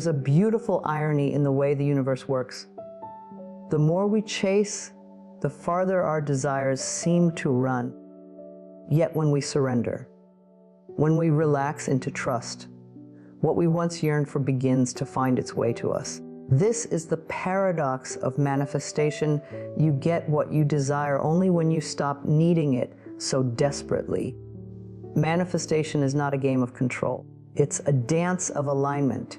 There's a beautiful irony in the way the universe works. The more we chase, the farther our desires seem to run. Yet when we surrender, when we relax into trust, what we once yearned for begins to find its way to us. This is the paradox of manifestation. You get what you desire only when you stop needing it so desperately. Manifestation is not a game of control. It's a dance of alignment,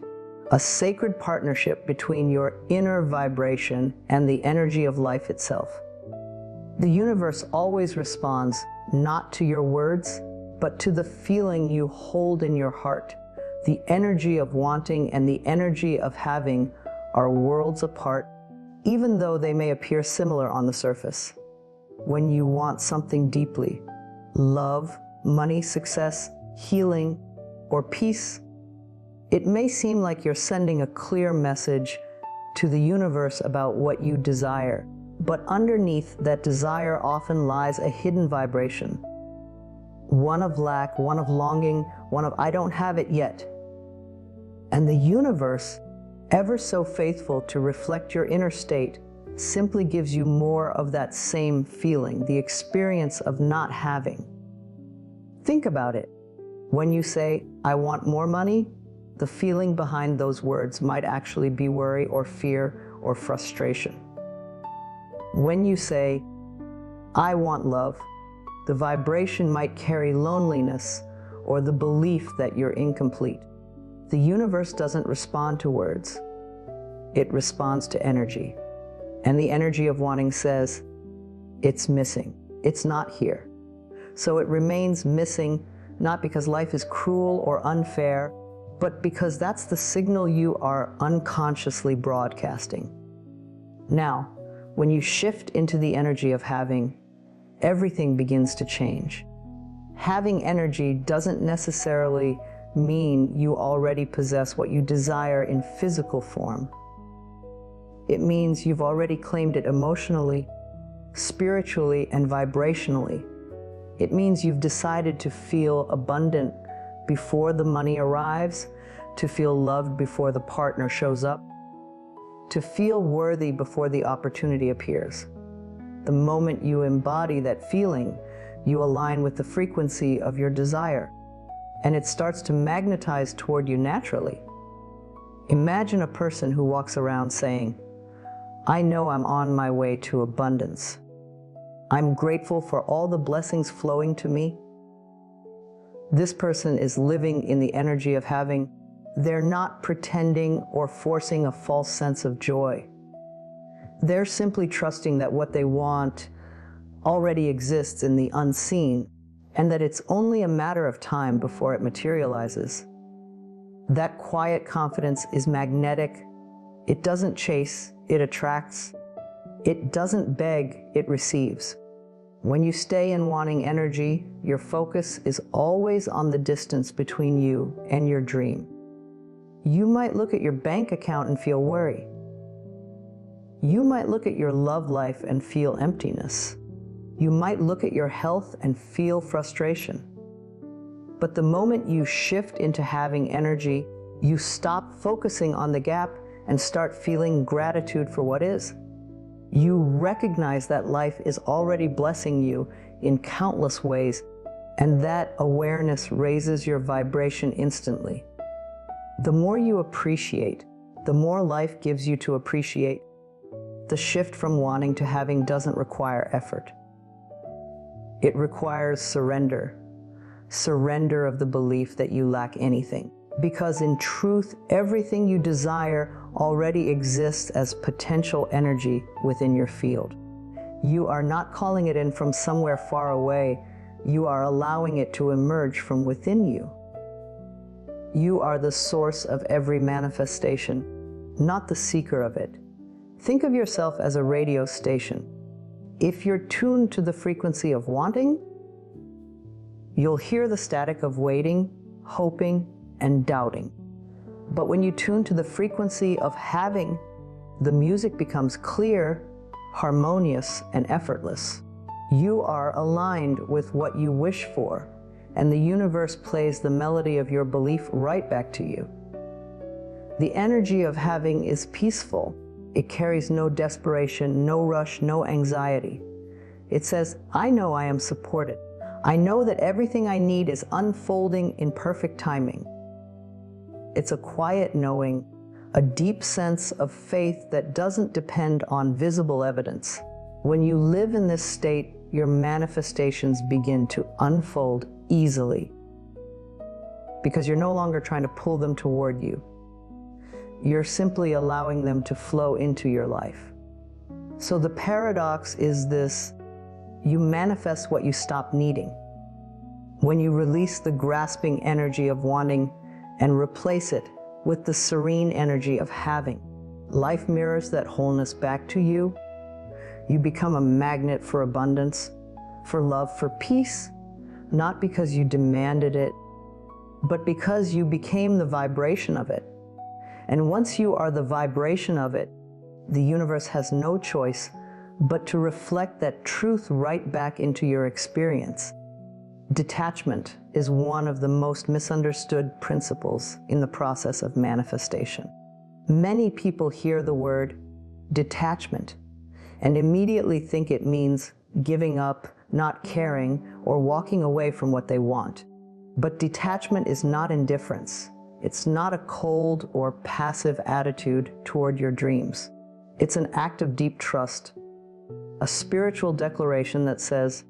a sacred partnership between your inner vibration and the energy of life itself. The universe always responds not to your words, but to the feeling you hold in your heart. The energy of wanting and the energy of having are worlds apart, even though they may appear similar on the surface. When you want something deeply, love, money, success, healing, or peace, it may seem like you're sending a clear message to the universe about what you desire, but underneath that desire often lies a hidden vibration. One of lack, one of longing, one of I don't have it yet. And the universe, ever so faithful to reflect your inner state, simply gives you more of that same feeling, the experience of not having. Think about it. When you say, I want more money, the feeling behind those words might actually be worry or fear or frustration. When you say, I want love, the vibration might carry loneliness or the belief that you're incomplete. The universe doesn't respond to words. It responds to energy. And the energy of wanting says, it's missing. It's not here. So it remains missing, not because life is cruel or unfair, but because that's the signal you are unconsciously broadcasting. Now, when you shift into the energy of having, everything begins to change. Having energy doesn't necessarily mean you already possess what you desire in physical form. It means you've already claimed it emotionally, spiritually, and vibrationally. It means you've decided to feel abundant before the money arrives, to feel loved before the partner shows up, to feel worthy before the opportunity appears. The moment you embody that feeling, you align with the frequency of your desire, and it starts to magnetize toward you naturally. Imagine a person who walks around saying, I know I'm on my way to abundance. I'm grateful for all the blessings flowing to me. This person is living in the energy of having. They're not pretending or forcing a false sense of joy. They're simply trusting that what they want already exists in the unseen, and that it's only a matter of time before it materializes. That quiet confidence is magnetic. It doesn't chase, it attracts. It doesn't beg, it receives. When you stay in wanting energy, your focus is always on the distance between you and your dream. You might look at your bank account and feel worry. You might look at your love life and feel emptiness. You might look at your health and feel frustration. But the moment you shift into having energy, you stop focusing on the gap and start feeling gratitude for what is. You recognize that life is already blessing you in countless ways, and that awareness raises your vibration instantly. The more you appreciate, the more life gives you to appreciate. The shift from wanting to having doesn't require effort. It requires surrender. Surrender of the belief that you lack anything. Because in truth, everything you desire already exists as potential energy within your field. You are not calling it in from somewhere far away. You are allowing it to emerge from within you. You are the source of every manifestation, not the seeker of it. Think of yourself as a radio station. If you're tuned to the frequency of wanting, you'll hear the static of waiting, hoping, and doubting. But when you tune to the frequency of having, the music becomes clear, harmonious, and effortless. You are aligned with what you wish for, and the universe plays the melody of your belief right back to you. The energy of having is peaceful. It carries no desperation, no rush, no anxiety. It says, I know I am supported. I know that everything I need is unfolding in perfect timing. It's a quiet knowing, a deep sense of faith that doesn't depend on visible evidence. When you live in this state, your manifestations begin to unfold easily because you're no longer trying to pull them toward you. You're simply allowing them to flow into your life. So the paradox is this: you manifest what you stop needing. When you release the grasping energy of wanting and replace it with the serene energy of having, life mirrors that wholeness back to you. You become a magnet for abundance, for love, for peace, not because you demanded it, but because you became the vibration of it. And once you are the vibration of it, the universe has no choice but to reflect that truth right back into your experience. Detachment is one of the most misunderstood principles in the process of manifestation. Many people hear the word detachment and immediately think it means giving up, not caring, or walking away from what they want. But detachment is not indifference. It's not a cold or passive attitude toward your dreams. It's an act of deep trust, a spiritual declaration that says,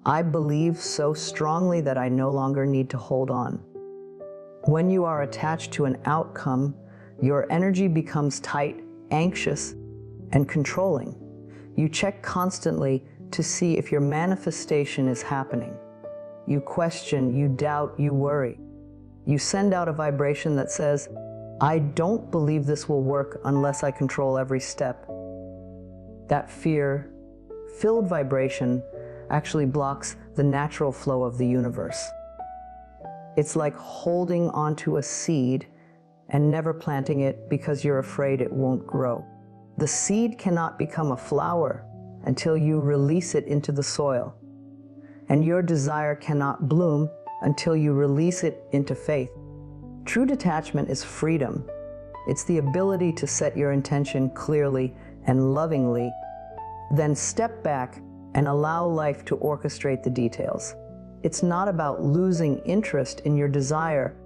I believe so strongly that I no longer need to hold on. When you are attached to an outcome, your energy becomes tight, anxious, and controlling. You check constantly to see if your manifestation is happening. You question, you doubt, you worry. You send out a vibration that says, I don't believe this will work unless I control every step. That fear-filled vibration actually blocks the natural flow of the universe. It's like holding onto a seed and never planting it because you're afraid it won't grow. The seed cannot become a flower until you release it into the soil. And your desire cannot bloom until you release it into faith. True detachment is freedom. It's the ability to set your intention clearly and lovingly, then step back and allow life to orchestrate the details. It's not about losing interest in your desire.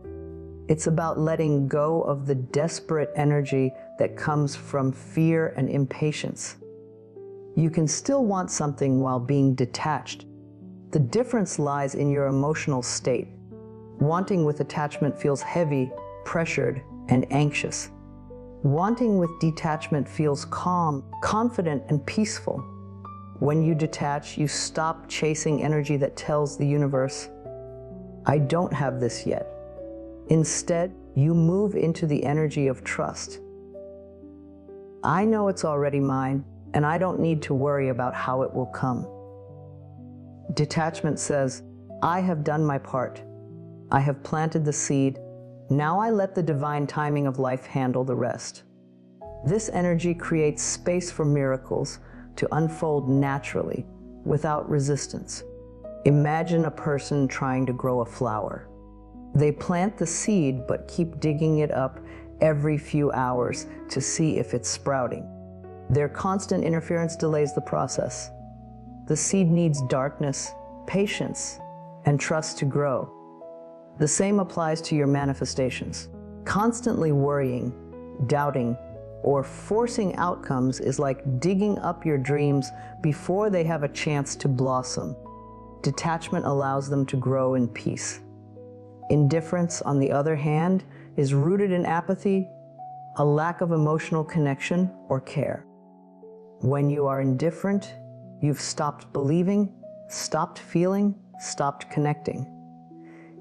It's about letting go of the desperate energy that comes from fear and impatience. You can still want something while being detached. The difference lies in your emotional state. Wanting with attachment feels heavy, pressured, and anxious. Wanting with detachment feels calm, confident, and peaceful. When you detach, you stop chasing energy that tells the universe, I don't have this yet. Instead, you move into the energy of trust. I know it's already mine, and I don't need to worry about how it will come. Detachment says, I have done my part. I have planted the seed. Now I let the divine timing of life handle the rest. This energy creates space for miracles to unfold naturally, without resistance. Imagine a person trying to grow a flower. They plant the seed but keep digging it up every few hours to see if it's sprouting. Their constant interference delays the process. The seed needs darkness, patience, and trust to grow. The same applies to your manifestations. Constantly worrying, doubting, or forcing outcomes is like digging up your dreams before they have a chance to blossom. Detachment allows them to grow in peace. Indifference, on the other hand, is rooted in apathy, a lack of emotional connection or care. When you are indifferent, you've stopped believing, stopped feeling, stopped connecting.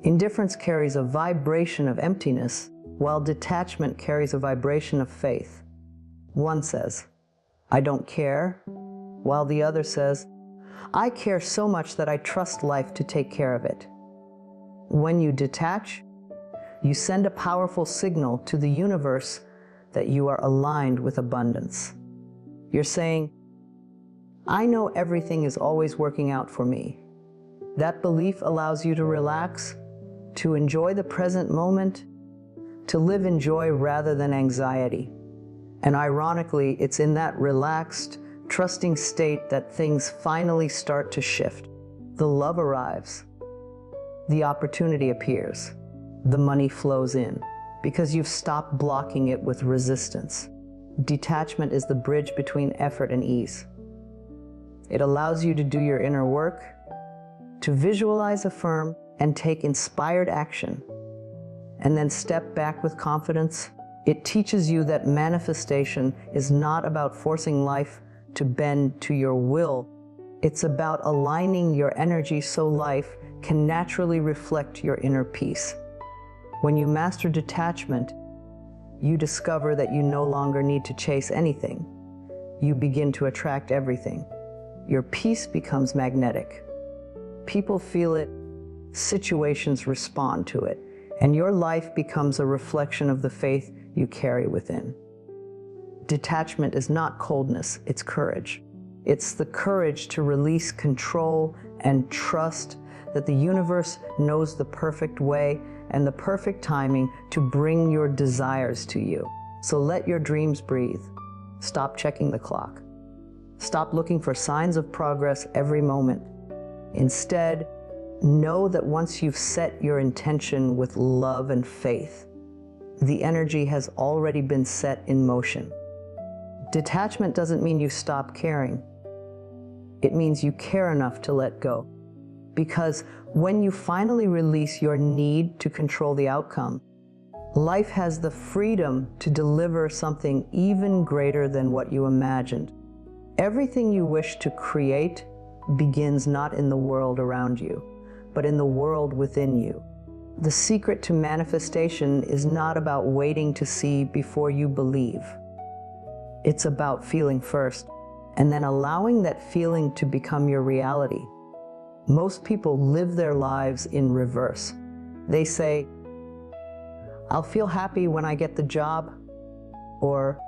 Indifference carries a vibration of emptiness, while detachment carries a vibration of faith. One says, I don't care, while the other says, I care so much that I trust life to take care of it. When you detach, you send a powerful signal to the universe that you are aligned with abundance. You're saying, I know everything is always working out for me. That belief allows you to relax, to enjoy the present moment, to live in joy rather than anxiety. And ironically, it's in that relaxed, trusting state that things finally start to shift. The love arrives. The opportunity appears. The money flows in, because you've stopped blocking it with resistance. Detachment is the bridge between effort and ease. It allows you to do your inner work, to visualize, affirm, and take inspired action, and then step back with confidence. It teaches you that manifestation is not about forcing life to bend to your will. It's about aligning your energy so life can naturally reflect your inner peace. When you master detachment, you discover that you no longer need to chase anything. You begin to attract everything. Your peace becomes magnetic. People feel it, situations respond to it, and your life becomes a reflection of the faith you carry within. Detachment is not coldness, it's courage. It's the courage to release control and trust that the universe knows the perfect way and the perfect timing to bring your desires to you. So let your dreams breathe. Stop checking the clock. Stop looking for signs of progress every moment. Instead, know that once you've set your intention with love and faith, the energy has already been set in motion. Detachment doesn't mean you stop caring. It means you care enough to let go. Because when you finally release your need to control the outcome, life has the freedom to deliver something even greater than what you imagined. Everything you wish to create begins not in the world around you, but in the world within you. The secret to manifestation is not about waiting to see before you believe. It's about feeling first, and then allowing that feeling to become your reality. Most people live their lives in reverse. They say, I'll feel happy when I get the job, or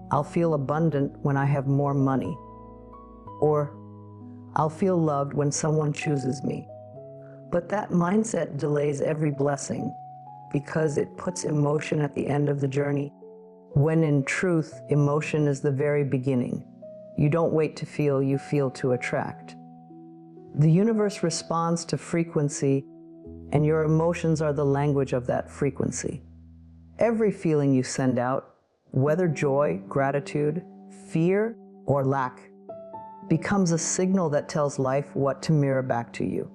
I'll feel abundant when I have more money, or I'll feel loved when someone chooses me. But that mindset delays every blessing because it puts emotion at the end of the journey, when in truth, emotion is the very beginning. You don't wait to feel, you feel to attract. The universe responds to frequency, and your emotions are the language of that frequency. Every feeling you send out, whether joy, gratitude, fear, or lack, becomes a signal that tells life what to mirror back to you.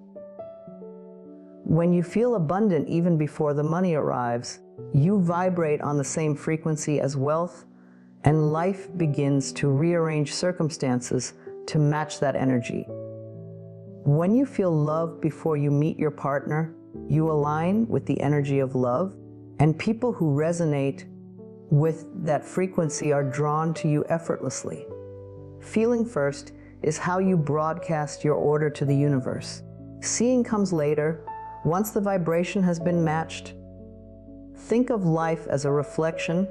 When you feel abundant even before the money arrives, you vibrate on the same frequency as wealth, and life begins to rearrange circumstances to match that energy. When you feel love before you meet your partner, you align with the energy of love, and people who resonate with that frequency are drawn to you effortlessly. Feeling first is how you broadcast your order to the universe. Seeing comes later, once the vibration has been matched. Think of life as a reflection,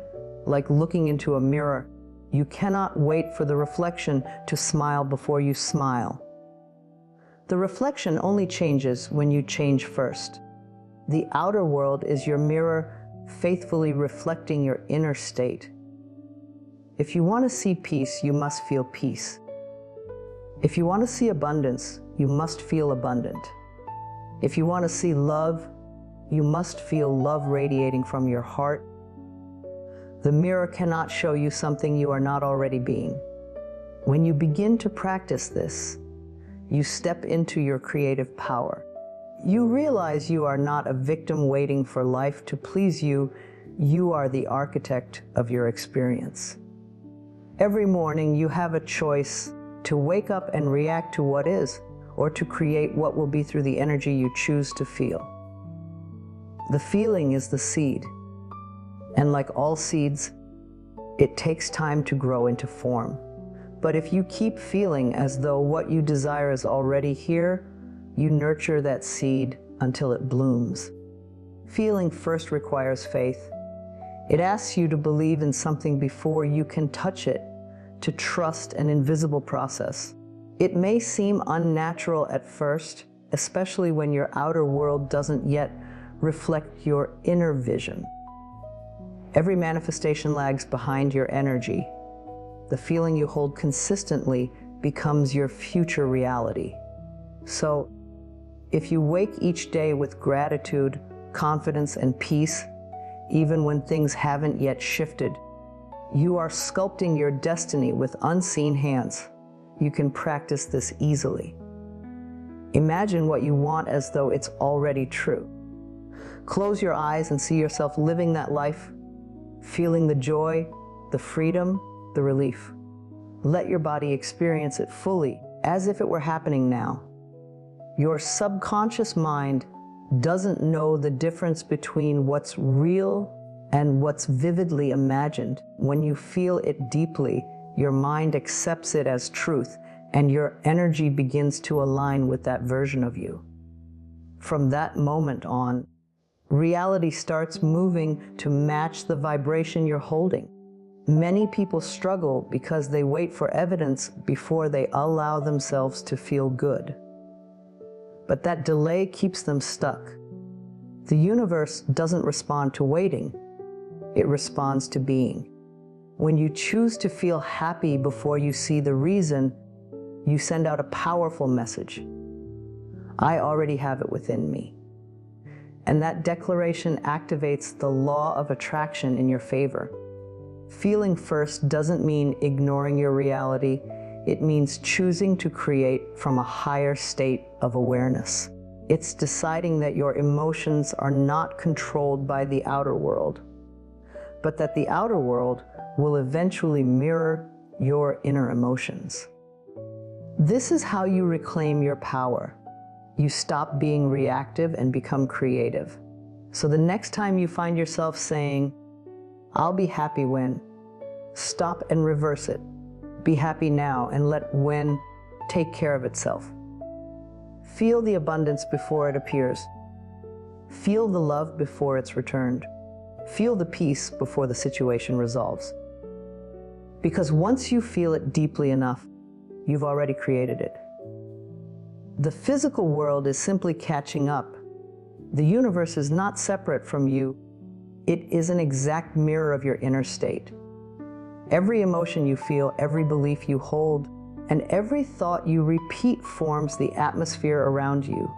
like looking into a mirror. You cannot wait for the reflection to smile before you smile. The reflection only changes when you change first. The outer world is your mirror, faithfully reflecting your inner state. If you want to see peace, you must feel peace. If you want to see abundance, you must feel abundant. If you want to see love, you must feel love radiating from your heart. The mirror cannot show you something you are not already being. When you begin to practice this, you step into your creative power. You realize you are not a victim waiting for life to please you. You are the architect of your experience. Every morning you have a choice to wake up and react to what is, or to create what will be through the energy you choose to feel. The feeling is the seed, and like all seeds, it takes time to grow into form. But if you keep feeling as though what you desire is already here, you nurture that seed until it blooms. Feeling first requires faith. It asks you to believe in something before you can touch it, to trust an invisible process. It may seem unnatural at first, especially when your outer world doesn't yet reflect your inner vision. Every manifestation lags behind your energy. The feeling you hold consistently becomes your future reality. So, if you wake each day with gratitude, confidence, and peace, even when things haven't yet shifted, you are sculpting your destiny with unseen hands. You can practice this easily. Imagine what you want as though it's already true. Close your eyes and see yourself living that life, feeling the joy, the freedom, the relief. Let your body experience it fully, as if it were happening now. Your subconscious mind doesn't know the difference between what's real and what's vividly imagined. When you feel it deeply, your mind accepts it as truth, and your energy begins to align with that version of you. From that moment on, reality starts moving to match the vibration you're holding. Many people struggle because they wait for evidence before they allow themselves to feel good. But that delay keeps them stuck. The universe doesn't respond to waiting. It responds to being. When you choose to feel happy before you see the reason, you send out a powerful message. I already have it within me. And that declaration activates the law of attraction in your favor. Feeling first doesn't mean ignoring your reality. It means choosing to create from a higher state of awareness. It's deciding that your emotions are not controlled by the outer world, but that the outer world will eventually mirror your inner emotions. This is how you reclaim your power. You stop being reactive and become creative. So the next time you find yourself saying, "I'll be happy when," stop and reverse it. Be happy now and let when take care of itself. Feel the abundance before it appears. Feel the love before it's returned. Feel the peace before the situation resolves. Because once you feel it deeply enough, you've already created it. The physical world is simply catching up. The universe is not separate from you. It is an exact mirror of your inner state. Every emotion you feel, every belief you hold, and every thought you repeat forms the atmosphere around you,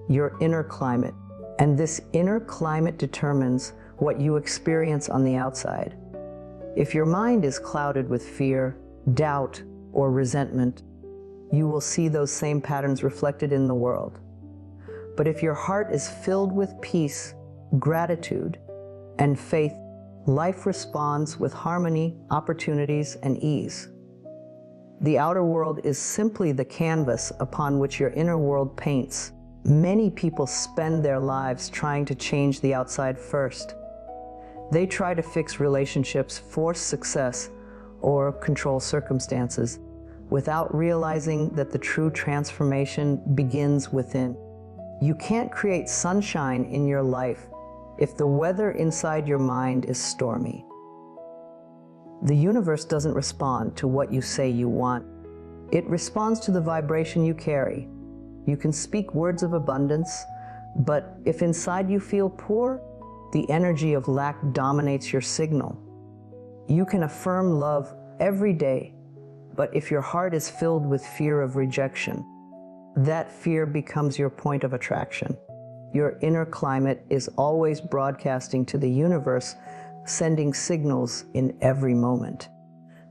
your inner climate. And this inner climate determines what you experience on the outside. If your mind is clouded with fear, doubt, or resentment, you will see those same patterns reflected in the world. But if your heart is filled with peace, gratitude, and faith, life responds with harmony, opportunities, and ease. The outer world is simply the canvas upon which your inner world paints. Many people spend their lives trying to change the outside first. They try to fix relationships, force success, or control circumstances, without realizing that the true transformation begins within. You can't create sunshine in your life if the weather inside your mind is stormy. The universe doesn't respond to what you say you want. It responds to the vibration you carry. You can speak words of abundance, but if inside you feel poor, the energy of lack dominates your signal. You can affirm love every day, but if your heart is filled with fear of rejection, that fear becomes your point of attraction. Your inner climate is always broadcasting to the universe, sending signals in every moment.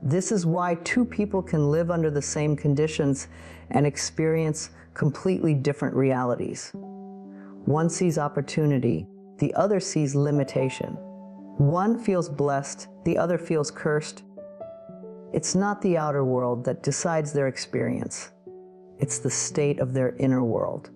This is why two people can live under the same conditions and experience completely different realities. One sees opportunity, the other sees limitation. One feels blessed, the other feels cursed. It's not the outer world that decides their experience. It's the state of their inner world.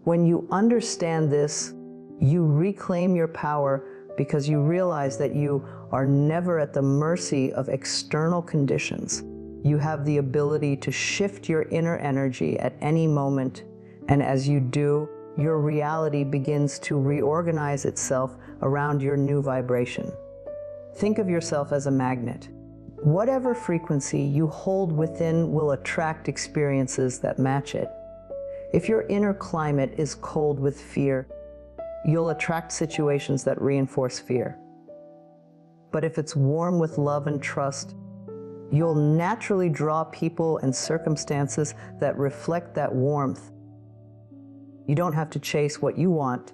When you understand this, you reclaim your power because you realize that you are never at the mercy of external conditions. You have the ability to shift your inner energy at any moment, and as you do, your reality begins to reorganize itself around your new vibration. Think of yourself as a magnet. Whatever frequency you hold within will attract experiences that match it. If your inner climate is cold with fear, you'll attract situations that reinforce fear. But if it's warm with love and trust, you'll naturally draw people and circumstances that reflect that warmth. You don't have to chase what you want.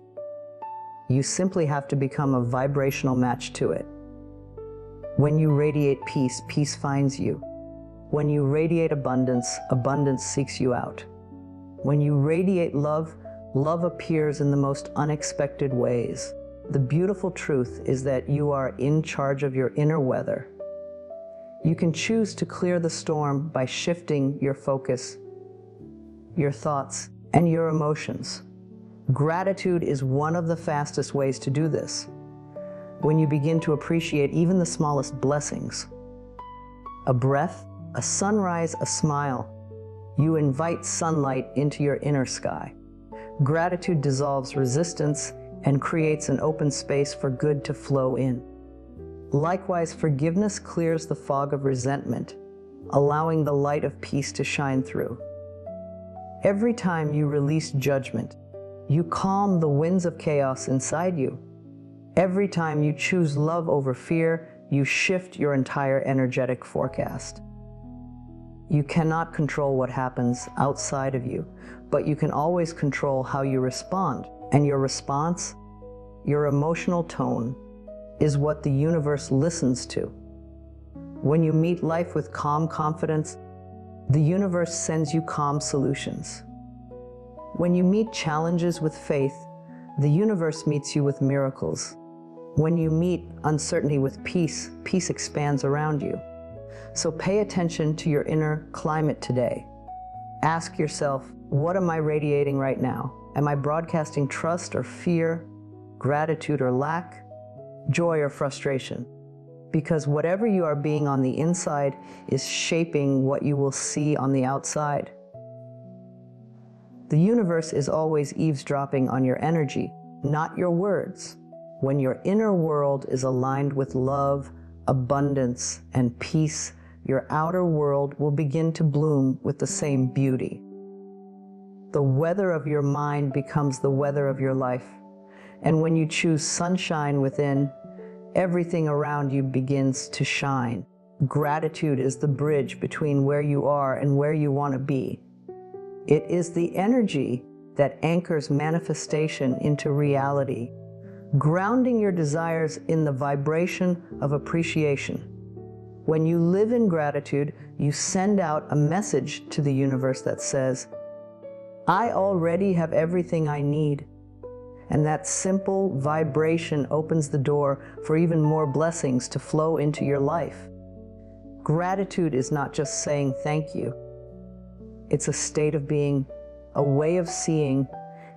You simply have to become a vibrational match to it. When you radiate peace, peace finds you. When you radiate abundance, abundance seeks you out. When you radiate love, love appears in the most unexpected ways. The beautiful truth is that you are in charge of your inner weather. You can choose to clear the storm by shifting your focus, your thoughts, and your emotions. Gratitude is one of the fastest ways to do this. When you begin to appreciate even the smallest blessings, a breath, a sunrise, a smile, you invite sunlight into your inner sky. Gratitude dissolves resistance and creates an open space for good to flow in. Likewise, forgiveness clears the fog of resentment, allowing the light of peace to shine through. Every time you release judgment, you calm the winds of chaos inside you. Every time you choose love over fear, you shift your entire energetic forecast. You cannot control what happens outside of you, but you can always control how you respond. And your response, your emotional tone, is what the universe listens to. When you meet life with calm confidence, the universe sends you calm solutions. When you meet challenges with faith, the universe meets you with miracles. When you meet uncertainty with peace, peace expands around you. So pay attention to your inner climate today. Ask yourself, what am I radiating right now? Am I broadcasting trust or fear, gratitude or lack, joy or frustration? Because whatever you are being on the inside is shaping what you will see on the outside. The universe is always eavesdropping on your energy, not your words. When your inner world is aligned with love, abundance, and peace, your outer world will begin to bloom with the same beauty. The weather of your mind becomes the weather of your life. And when you choose sunshine within, everything around you begins to shine. Gratitude is the bridge between where you are and where you want to be. It is the energy that anchors manifestation into reality, grounding your desires in the vibration of appreciation. When you live in gratitude, you send out a message to the universe that says, I already have everything I need. And that simple vibration opens the door for even more blessings to flow into your life. Gratitude is not just saying thank you. It's a state of being, a way of seeing,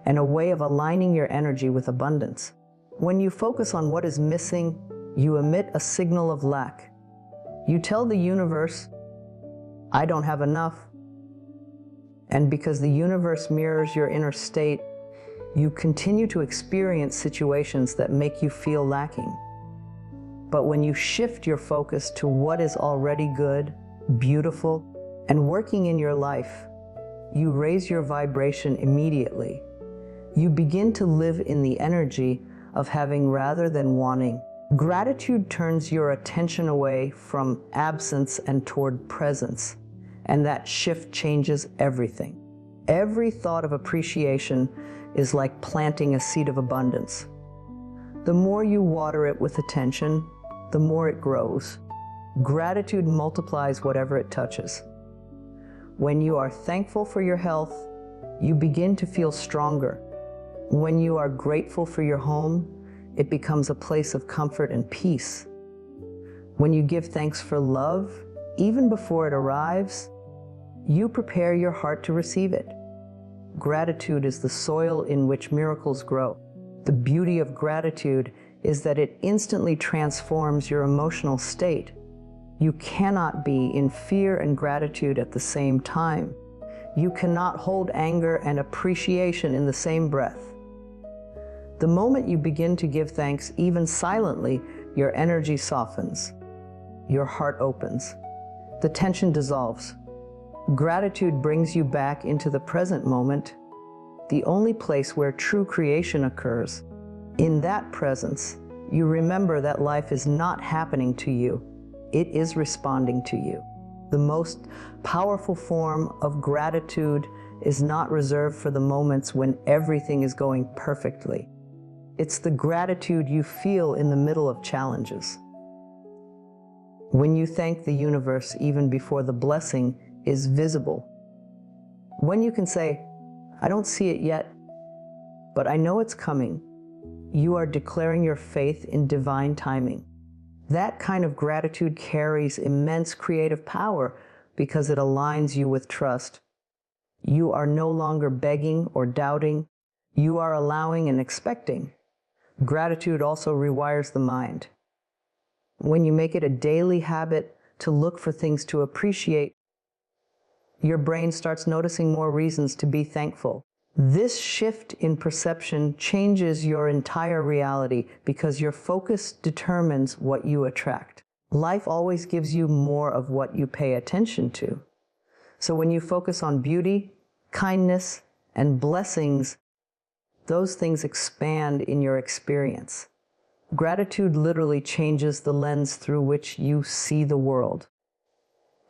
and a way of aligning your energy with abundance. When you focus on what is missing, you emit a signal of lack. You tell the universe, I don't have enough. And because the universe mirrors your inner state, you continue to experience situations that make you feel lacking. But when you shift your focus to what is already good, beautiful, and working in your life, you raise your vibration immediately. You begin to live in the energy of having rather than wanting. Gratitude turns your attention away from absence and toward presence, and that shift changes everything. Every thought of appreciation is like planting a seed of abundance. The more you water it with attention, the more it grows. Gratitude multiplies whatever it touches. When you are thankful for your health, you begin to feel stronger. When you are grateful for your home, it becomes a place of comfort and peace. When you give thanks for love, even before it arrives, you prepare your heart to receive it. Gratitude is the soil in which miracles grow. The beauty of gratitude is that it instantly transforms your emotional state. You cannot be in fear and gratitude at the same time. You cannot hold anger and appreciation in the same breath. The moment you begin to give thanks, even silently, your energy softens. Your heart opens. The tension dissolves. Gratitude brings you back into the present moment, the only place where true creation occurs. In that presence, you remember that life is not happening to you. It is responding to you. The most powerful form of gratitude is not reserved for the moments when everything is going perfectly. It's the gratitude you feel in the middle of challenges. When you thank the universe even before the blessing is visible. When you can say, I don't see it yet, but I know it's coming. You are declaring your faith in divine timing. That kind of gratitude carries immense creative power because it aligns you with trust. You are no longer begging or doubting. You are allowing and expecting. Gratitude also rewires the mind. When you make it a daily habit to look for things to appreciate, your brain starts noticing more reasons to be thankful. This shift in perception changes your entire reality because your focus determines what you attract. Life always gives you more of what you pay attention to. So when you focus on beauty, kindness, and blessings, those things expand in your experience. Gratitude literally changes the lens through which you see the world.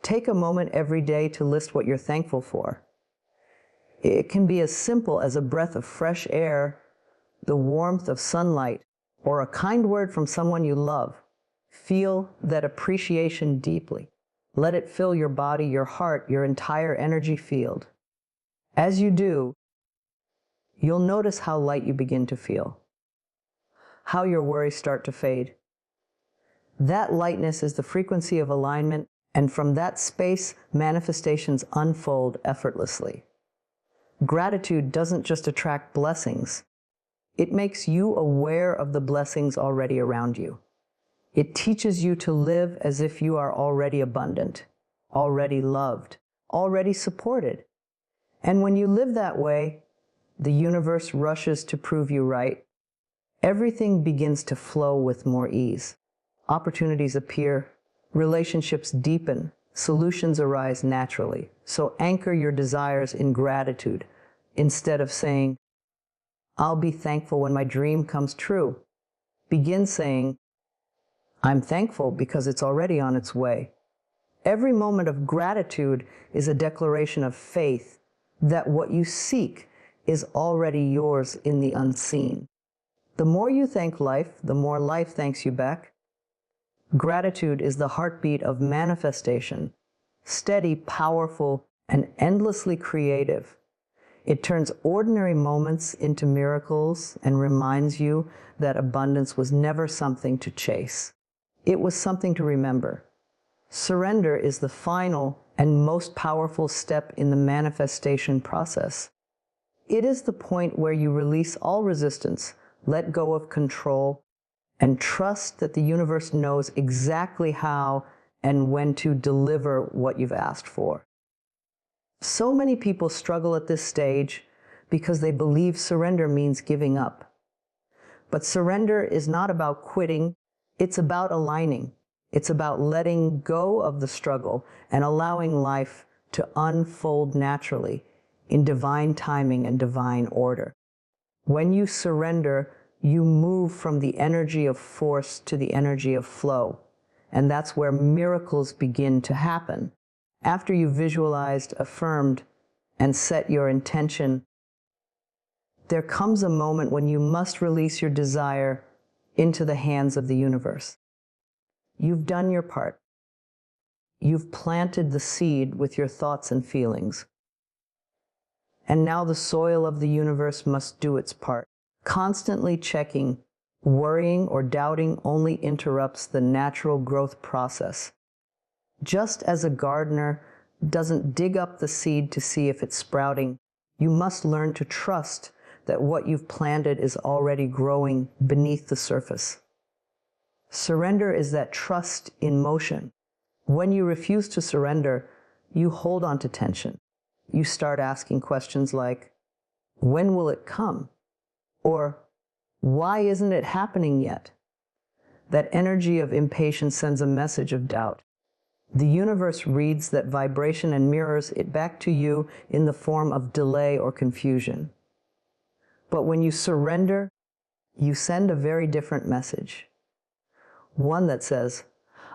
Take a moment every day to list what you're thankful for. It can be as simple as a breath of fresh air, the warmth of sunlight, or a kind word from someone you love. Feel that appreciation deeply. Let it fill your body, your heart, your entire energy field. As you do, you'll notice how light you begin to feel, how your worries start to fade. That lightness is the frequency of alignment, and from that space, manifestations unfold effortlessly. Gratitude doesn't just attract blessings. It makes you aware of the blessings already around you. It teaches you to live as if you are already abundant, already loved, already supported. And when you live that way, the universe rushes to prove you right. Everything begins to flow with more ease. Opportunities appear, relationships deepen, solutions arise naturally. So anchor your desires in gratitude instead of saying, I'll be thankful when my dream comes true. Begin saying, I'm thankful because it's already on its way. Every moment of gratitude is a declaration of faith that what you seek is already yours in the unseen. The more you thank life, the more life thanks you back. Gratitude is the heartbeat of manifestation, steady, powerful, and endlessly creative. It turns ordinary moments into miracles and reminds you that abundance was never something to chase. It was something to remember. Surrender is the final and most powerful step in the manifestation process. It is the point where you release all resistance, let go of control, and trust that the universe knows exactly how and when to deliver what you've asked for. So many people struggle at this stage because they believe surrender means giving up. But surrender is not about quitting, it's about aligning. It's about letting go of the struggle and allowing life to unfold naturally in divine timing and divine order. When you surrender, you move from the energy of force to the energy of flow. And that's where miracles begin to happen. After you've visualized, affirmed, and set your intention, there comes a moment when you must release your desire into the hands of the universe. You've done your part. You've planted the seed with your thoughts and feelings. And now the soil of the universe must do its part. Constantly checking, worrying, or doubting only interrupts the natural growth process. Just as a gardener doesn't dig up the seed to see if it's sprouting, you must learn to trust that what you've planted is already growing beneath the surface. Surrender is that trust in motion. When you refuse to surrender, you hold on to tension. You start asking questions like, when will it come? Or, why isn't it happening yet? That energy of impatience sends a message of doubt. The universe reads that vibration and mirrors it back to you in the form of delay or confusion. But when you surrender, you send a very different message. One that says,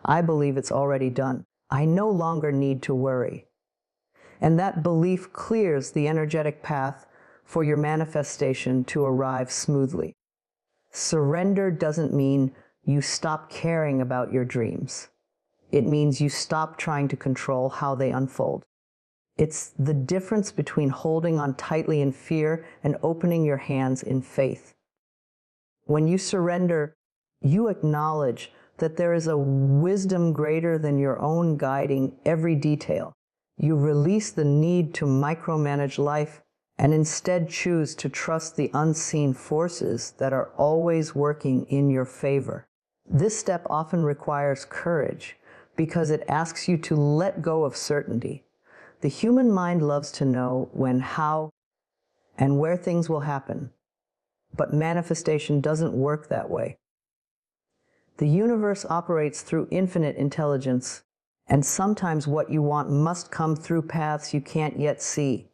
I believe it's already done. I no longer need to worry. And that belief clears the energetic path for your manifestation to arrive smoothly. Surrender doesn't mean you stop caring about your dreams. It means you stop trying to control how they unfold. It's the difference between holding on tightly in fear and opening your hands in faith. When you surrender, you acknowledge that there is a wisdom greater than your own guiding every detail. You release the need to micromanage life and instead choose to trust the unseen forces that are always working in your favor. This step often requires courage because it asks you to let go of certainty. The human mind loves to know when, how, and where things will happen, but manifestation doesn't work that way. The universe operates through infinite intelligence, and sometimes what you want must come through paths you can't yet see.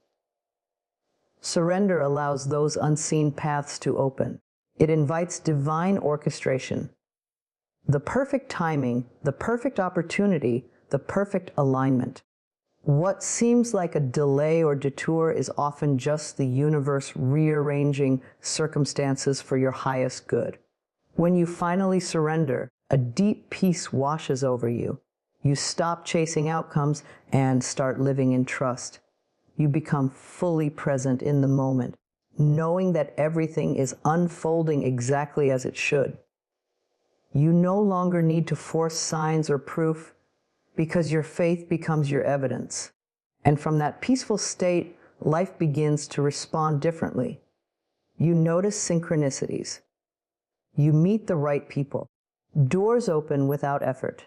Surrender allows those unseen paths to open. It invites divine orchestration. The perfect timing, the perfect opportunity, the perfect alignment. What seems like a delay or detour is often just the universe rearranging circumstances for your highest good. When you finally surrender, a deep peace washes over you. You stop chasing outcomes and start living in trust. You become fully present in the moment, knowing that everything is unfolding exactly as it should. You no longer need to force signs or proof because your faith becomes your evidence. And from that peaceful state, life begins to respond differently. You notice synchronicities. You meet the right people. Doors open without effort.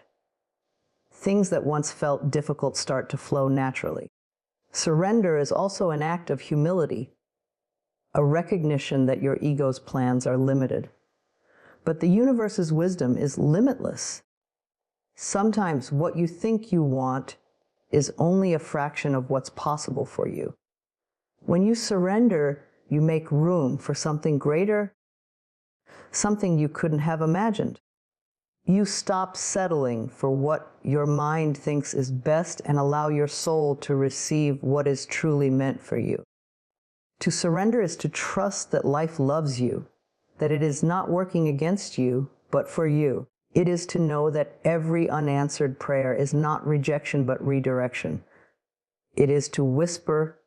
Things that once felt difficult start to flow naturally. Surrender is also an act of humility, a recognition that your ego's plans are limited. But the universe's wisdom is limitless. Sometimes what you think you want is only a fraction of what's possible for you. When you surrender, you make room for something greater, something you couldn't have imagined. You stop settling for what your mind thinks is best and allow your soul to receive what is truly meant for you. To surrender is to trust that life loves you, that it is not working against you, but for you. It is to know that every unanswered prayer is not rejection, but redirection. It is to whisper,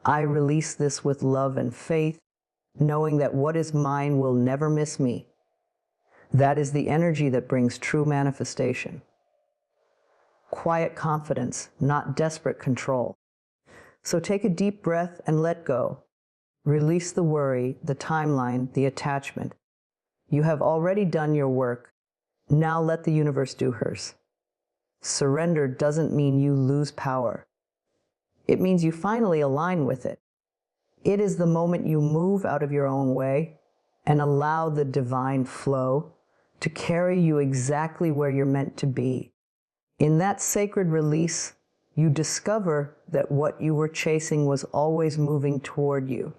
I release this with love and faith, knowing that what is mine will never miss me. That is the energy that brings true manifestation. Quiet confidence, not desperate control. So take a deep breath and let go. Release the worry, the timeline, the attachment. You have already done your work. Now let the universe do hers. Surrender doesn't mean you lose power. It means you finally align with it. It is the moment you move out of your own way and allow the divine flow to carry you exactly where you're meant to be. In that sacred release, you discover that what you were chasing was always moving toward you.